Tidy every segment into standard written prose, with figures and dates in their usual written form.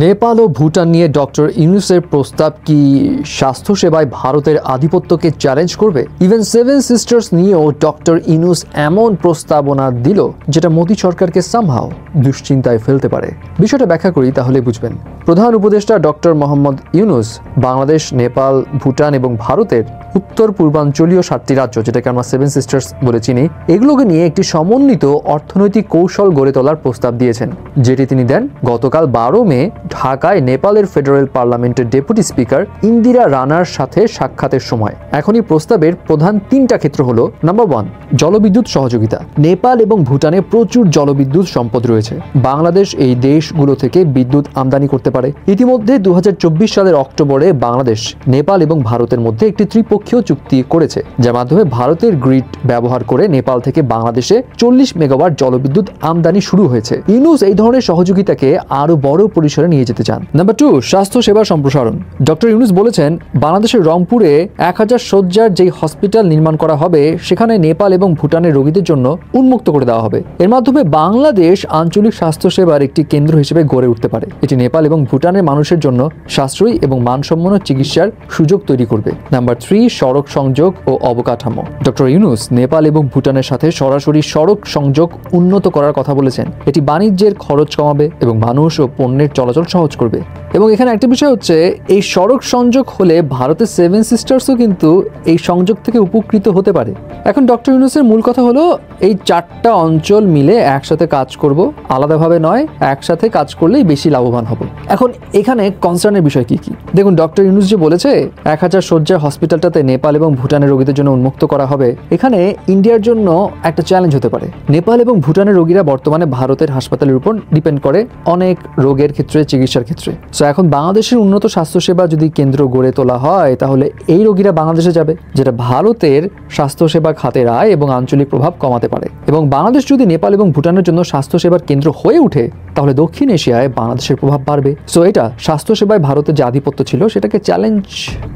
নেপাল ও ভুটান নিয়ে ডক্টর ইউনূসের প্রস্তাব কি স্বাস্থ্যসেবায় ভারতের আধিপত্যকে চ্যালেঞ্জ করবে? ইভেন সেভেন সিস্টার্স নিয়েও ডক্টর ইউনূস এমন প্রস্তাবনা দিল যেটা মোদী সরকারকে সামহাও দুশ্চিন্তায় ফেলতে পারে। বিষয়টা ব্যাখ্যা করি তাহলে বুঝবেন। প্রধান উপদেষ্টা ডক্টর মোহাম্মদ ইউনূস বাংলাদেশ, নেপাল, ভুটান এবং ভারতের উত্তর পূর্বাঞ্চলীয় 7টি রাজ্য, যেটাকে আমরা সেভেন সিস্টার্স বলে চিনি, এগুলোকে নিয়ে একটি সমন্বিত অর্থনৈতিক কৌশল গড়ে তোলার প্রস্তাব দিয়েছেন, যেটি তিনি দেন গতকাল 12 মে ঢাকায় নেপালের ফেডারেল পার্লামেন্টের ডেপুটি স্পিকার ইন্দিরা রানার সাথে সাক্ষাতের সময়। এখন এই প্রস্তাবের প্রধান 3টা ক্ষেত্র হলো, নাম্বার 1, জলবিদ্যুৎ সহযোগিতা। নেপাল এবং ভুটানে প্রচুর জলবিদ্যুৎ সম্পদ রয়েছে। বাংলাদেশ এই দেশগুলো থেকে বিদ্যুৎ আমদানি করতে পারে। ইতিমধ্যে 2024 সালের অক্টোবরে বাংলাদেশ, নেপাল এবং ভারতের মধ্যে একটি ত্রিপক্ষীয় চুক্তি করেছে, যার মাধ্যমে ভারতের গ্রিড ব্যবহার করে নেপাল থেকে বাংলাদেশে 40 মেগাওয়াট জলবিদ্যুৎ আমদানি শুরু হয়েছে। ইউনূস এই ধরনের সহযোগিতাকে আরো বড় পরিসরে নিয়ে যেতে চান। নাম্বার 2, স্বাস্থ্য সেবা সম্প্রসারণ। ডক্টর ইউনূস বলেছেন, বাংলাদেশের রংপুরে 1000 শয্যার যেই হসপিটাল নির্মাণ করা হবে, সেখানে নেপাল এবং ভুটানের রোগীদের জন্য উন্মুক্ত করে দেওয়া হবে। এর মাধ্যমে বাংলাদেশ আঞ্চলিক স্বাস্থ্য সেবার একটি কেন্দ্র হিসেবে গড়ে উঠতে পারে। এটি নেপাল এবং ভুটানের মানুষের জন্য সাশ্রয়ী এবং মানসম্পন্ন চিকিৎসার সুযোগ তৈরি করবে। নাম্বার 3, সড়ক সংযোগ ও অবকাঠামো। ডক্টর ইউনূস নেপাল এবং ভুটানের সাথে সরাসরি সড়ক সংযোগ উন্নত করার কথা বলেছেন। এটি বাণিজ্যের খরচ কমাবে এবং মানুষ ও পণ্যের চলাচল সহজ করবে। এবং এখানে একটা বিষয় হচ্ছে, এই সড়ক সংযোগ হলে ভারতের সেভেন সিস্টার্সও কিন্তু এই সংযোগ থেকে উপকৃত হতে পারে। এখন ডক্টর ইউনূসের মূল কথা হলো, এই 4টা অঞ্চল মিলে একসাথে কাজ করব, আলাদাভাবে নয়, একসাথে কাজ করলেই বেশি লাভবান হব। এখন এখানে কনসার্নের বিষয় কি কি? দেখুন, ডক্টর ইউনূস যে বলেছে 1000 শয্যার হসপিটালটাতে নেপাল এবং ভুটানের রোগীদের জন্য উন্মুক্ত করা হবে, এখানে ইন্ডিয়ার জন্য একটা চ্যালেঞ্জ হতে পারে। নেপাল এবং ভুটানের রোগীরা বর্তমানে ভারতের হাসপাতালের উপর ডিপেন্ড করে অনেক রোগের ক্ষেত্রে, চিকিৎসার ক্ষেত্রে। এখন বাংলাদেশের উন্নত স্বাস্থ্যসেবা যদি কেন্দ্র গড়ে তোলা হয়, তাহলে এই রোগীরা বাংলাদেশে যাবে, যেটা ভারতের স্বাস্থ্যসেবা খাতের আয় এবং আঞ্চলিক প্রভাব কমাতে পারে। এবং বাংলাদেশ যদি নেপাল এবং ভুটানের জন্য স্বাস্থ্যসেবার কেন্দ্র হয়ে ওঠে, তাহলে দক্ষিণ এশিয়ায় বাংলাদেশের প্রভাব বাড়বে। সো এটা স্বাস্থ্যসেবায় ভারতের যে আধিপত্য ছিল, সেটাকে চ্যালেঞ্জ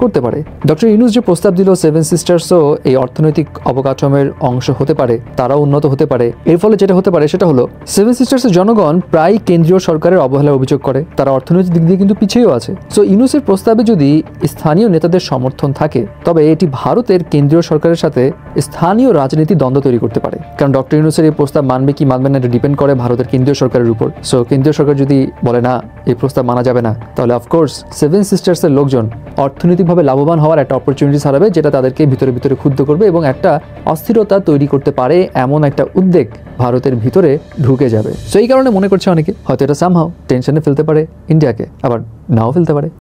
করতে পারে। ডক্টর ইউনূস যে প্রস্তাব দিল, সেভেন সিস্টার্সও এই অর্থনৈতিক অবকাঠামোর অংশ হতে পারে, তারাও উন্নত হতে পারে। এর ফলে যেটা হতে পারে সেটা হলো, সেভেন সিস্টার্সের জনগণ প্রায় কেন্দ্রীয় সরকারের অবহেলার অভিযোগ করে। তারা অর্থনৈতিক দিক দিয়ে কিন্তু পিছিয়েও আছে। সো ইউনূসের প্রস্তাবে যদি স্থানীয় নেতাদের সমর্থন থাকে, তবে এটি ভারতের কেন্দ্রীয় সরকারের সাথে স্থানীয় রাজনীতি দ্বন্দ্ব তৈরি করতে পারে। কারণ ডক্টর ইউনূসের এই প্রস্তাব মানবে কি মানবে না, এটা ডিপেন্ড করে ভারতের কেন্দ্রীয় সরকারের উপর। সো কেন্দ্রীয় সরকার যদি বলে না, এই প্রস্তাব মানা যাবে না, তাহলে অফকোর্স সেভেন সিস্টার্সের লোকজন অর্থনৈতিকভাবে লাভবান হওয়ার একটা অপরচুনিটি হারাবে, যেটা তাদেরকে ভিতরে ভিতরে ক্ষুব্ধ করবে এবং একটা অস্থিরতা তৈরি করতে পারে, এমন একটা উদ্বেগ ভারতের ভিতরে ঢুকে যাবে। সো এই কারণে মনে করছে অনেকে, হয়তো এটা সামহাও টেনশনে ফেলতে পারে ইন্ডিয়াকে, আবার নাও ফেলতে পারে।